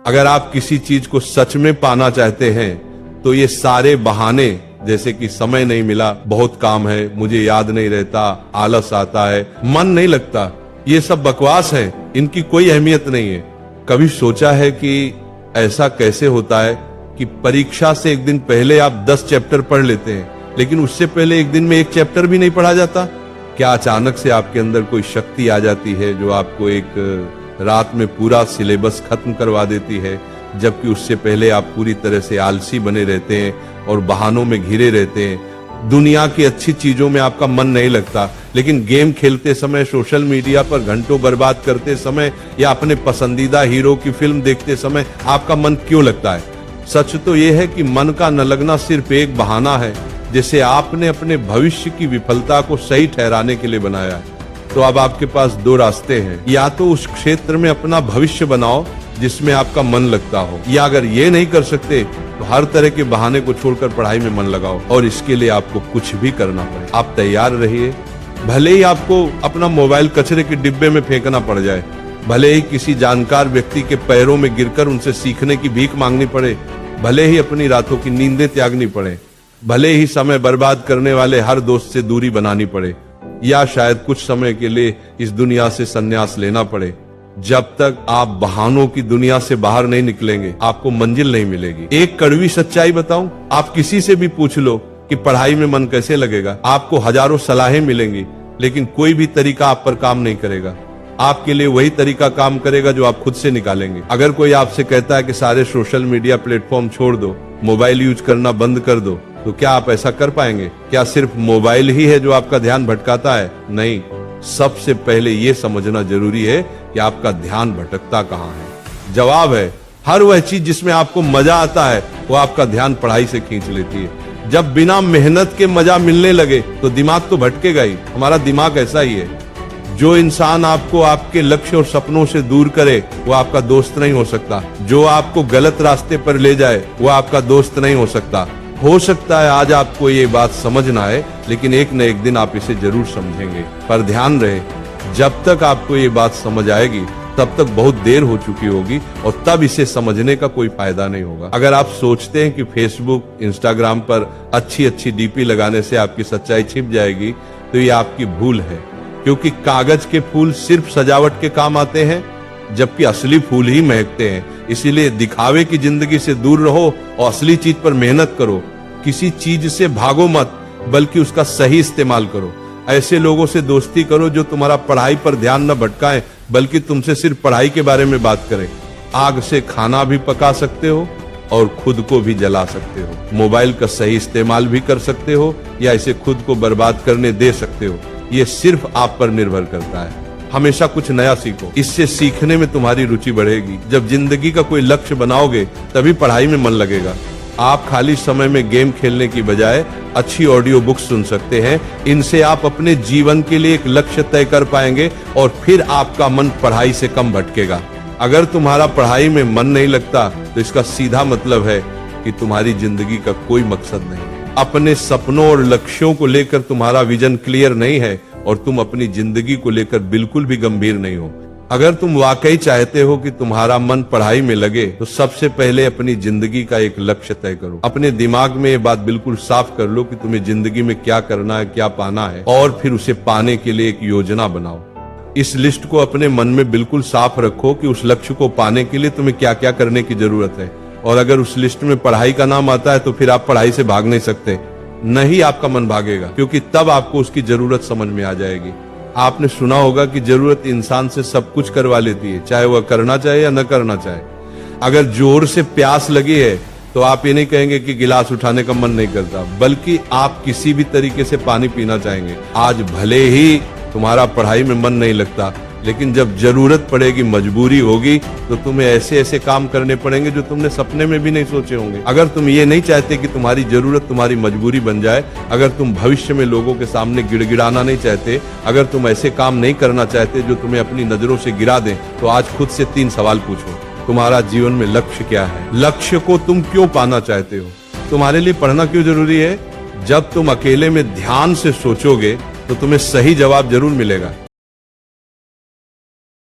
अगर आप किसी चीज को सच में पाना चाहते हैं तो ये सारे बहाने, जैसे कि समय नहीं मिला, बहुत काम है, मुझे याद नहीं रहता, आलस आता है, मन नहीं लगता, ये सब बकवास है, इनकी कोई अहमियत नहीं है। कभी सोचा है कि ऐसा कैसे होता है कि परीक्षा से एक दिन पहले आप 10 चैप्टर पढ़ लेते हैं, लेकिन उससे पहले एक दिन में एक चैप्टर भी नहीं पढ़ा जाता? क्या अचानक से आपके अंदर कोई शक्ति आ जाती है जो आपको एक रात में पूरा सिलेबस खत्म करवा देती है, जबकि उससे पहले आप पूरी तरह से आलसी बने रहते हैं और बहानों में घिरे रहते हैं। दुनिया की अच्छी चीजों में आपका मन नहीं लगता, लेकिन गेम खेलते समय, सोशल मीडिया पर घंटों बर्बाद करते समय या अपने पसंदीदा हीरो की फिल्म देखते समय आपका मन क्यों लगता है? सच तो यह है कि मन का न लगना सिर्फ एक बहाना है, जिसे आपने अपने भविष्य की विफलता को सही ठहराने के लिए बनाया है। तो अब आपके पास 2 रास्ते हैं, या तो उस क्षेत्र में अपना भविष्य बनाओ जिसमें आपका मन लगता हो, या अगर ये नहीं कर सकते तो हर तरह के बहाने को छोड़कर पढ़ाई में मन लगाओ, और इसके लिए आपको कुछ भी करना पड़े। आप तैयार रहिए, भले ही आपको अपना मोबाइल कचरे के डिब्बे में फेंकना पड़ जाए, भले ही किसी जानकार व्यक्ति के पैरों में गिरकर उनसे सीखने की भीख मांगनी पड़े, भले ही अपनी रातों की नींदें त्यागनी पड़े, भले ही समय बर्बाद करने वाले हर दोस्त से दूरी बनानी पड़े, या शायद कुछ समय के लिए इस दुनिया से संन्यास लेना पड़े, जब तक आप बहानों की दुनिया से बाहर नहीं निकलेंगे आपको मंजिल नहीं मिलेगी। एक कड़वी सच्चाई बताऊं, आप किसी से भी पूछ लो कि पढ़ाई में मन कैसे लगेगा, आपको हजारों सलाहें मिलेंगी, लेकिन कोई भी तरीका आप पर काम नहीं करेगा। आपके लिए वही तरीका काम करेगा जो आप खुद से निकालेंगे। अगर कोई आपसे कहता है कि सारे सोशल मीडिया प्लेटफॉर्म छोड़ दो, मोबाइल यूज करना बंद कर दो, तो क्या आप ऐसा कर पाएंगे? क्या सिर्फ मोबाइल ही है जो आपका ध्यान भटकाता है? नहीं, सबसे पहले ये समझना जरूरी है कि आपका ध्यान भटकता कहाँ है। जवाब है, हर वह चीज जिसमें आपको मजा आता है वो आपका ध्यान पढ़ाई से खींच लेती है। जब बिना मेहनत के मजा मिलने लगे तो दिमाग तो भटकेगा ही। हमारा दिमाग ऐसा ही है। जो इंसान आपको आपके लक्ष्य और सपनों से दूर करे वो आपका दोस्त नहीं हो सकता। जो आपको गलत रास्ते पर ले जाए वो आपका दोस्त नहीं हो सकता। हो सकता है आज आपको ये बात समझ ना आए, लेकिन एक न एक दिन आप इसे जरूर समझेंगे। पर ध्यान रहे, जब तक आपको ये बात समझ आएगी तब तक बहुत देर हो चुकी होगी, और तब इसे समझने का कोई फायदा नहीं होगा। अगर आप सोचते हैं कि फेसबुक, इंस्टाग्राम पर अच्छी अच्छी डीपी लगाने से आपकी सच्चाई छिप जाएगी, तो ये आपकी भूल है, क्योंकि कागज के फूल सिर्फ सजावट के काम आते हैं, जबकि असली फूल ही महकते हैं। इसीलिए दिखावे की जिंदगी से दूर रहो और असली चीज पर मेहनत करो। किसी चीज से भागो मत, बल्कि उसका सही इस्तेमाल करो। ऐसे लोगों से दोस्ती करो जो तुम्हारा पढ़ाई पर ध्यान न भटकाएं, बल्कि तुमसे सिर्फ पढ़ाई के बारे में बात करें। आग से खाना भी पका सकते हो और खुद को भी जला सकते हो। मोबाइल का सही इस्तेमाल भी कर सकते हो या इसे खुद को बर्बाद करने दे सकते हो। ये सिर्फ आप पर निर्भर करता है। हमेशा कुछ नया सीखो, इससे सीखने में तुम्हारी रुचि बढ़ेगी। जब जिंदगी का कोई लक्ष्य बनाओगे तभी पढ़ाई में मन लगेगा। आप खाली समय में गेम खेलने की बजाय अच्छी ऑडियो बुक सुन सकते हैं। इनसे आप अपने जीवन के लिए एक लक्ष्य तय कर पाएंगे और फिर आपका मन पढ़ाई से कम भटकेगा। अगर तुम्हारा पढ़ाई में मन नहीं लगता तो इसका सीधा मतलब है कि तुम्हारी जिंदगी का कोई मकसद नहीं। अपने सपनों और लक्ष्यों को लेकर तुम्हारा विजन क्लियर नहीं है और तुम अपनी जिंदगी को लेकर बिल्कुल भी गंभीर नहीं हो। अगर तुम वाकई चाहते हो कि तुम्हारा मन पढ़ाई में लगे तो सबसे पहले अपनी जिंदगी का एक लक्ष्य तय करो। अपने दिमाग में ये बात बिल्कुल साफ कर लो कि तुम्हें जिंदगी में क्या करना है, क्या पाना है, और फिर उसे पाने के लिए एक योजना बनाओ। इस लिस्ट को अपने मन में बिल्कुल साफ रखो कि उस लक्ष्य को पाने के लिए तुम्हें क्या क्या करने की जरूरत है। और अगर उस लिस्ट में पढ़ाई का नाम आता है तो फिर आप पढ़ाई से भाग नहीं सकते। नहीं, आपका मन भागेगा, क्योंकि तब आपको उसकी जरूरत समझ में आ जाएगी। आपने सुना होगा कि जरूरत इंसान से सब कुछ करवा लेती है, चाहे वह करना चाहे या न करना चाहे। अगर जोर से प्यास लगी है तो आप ये नहीं कहेंगे कि गिलास उठाने का मन नहीं करता, बल्कि आप किसी भी तरीके से पानी पीना चाहेंगे। आज भले ही तुम्हारा पढ़ाई में मन नहीं लगता, लेकिन जब जरूरत पड़ेगी, मजबूरी होगी, तो तुम्हें ऐसे ऐसे काम करने पड़ेंगे जो तुमने सपने में भी नहीं सोचे होंगे। अगर तुम ये नहीं चाहते कि तुम्हारी जरूरत तुम्हारी मजबूरी बन जाए, अगर तुम भविष्य में लोगों के सामने गिड़गिड़ाना नहीं चाहते, अगर तुम ऐसे काम नहीं करना चाहते जो तुम्हें अपनी नजरों से गिरा दें, तो आज खुद से 3 सवाल पूछो। तुम्हारा जीवन में लक्ष्य क्या है? लक्ष्य को तुम क्यों पाना चाहते हो? तुम्हारे लिए पढ़ना क्यों जरूरी है? जब तुम अकेले में ध्यान से सोचोगे तो तुम्हें सही जवाब जरूर मिलेगा।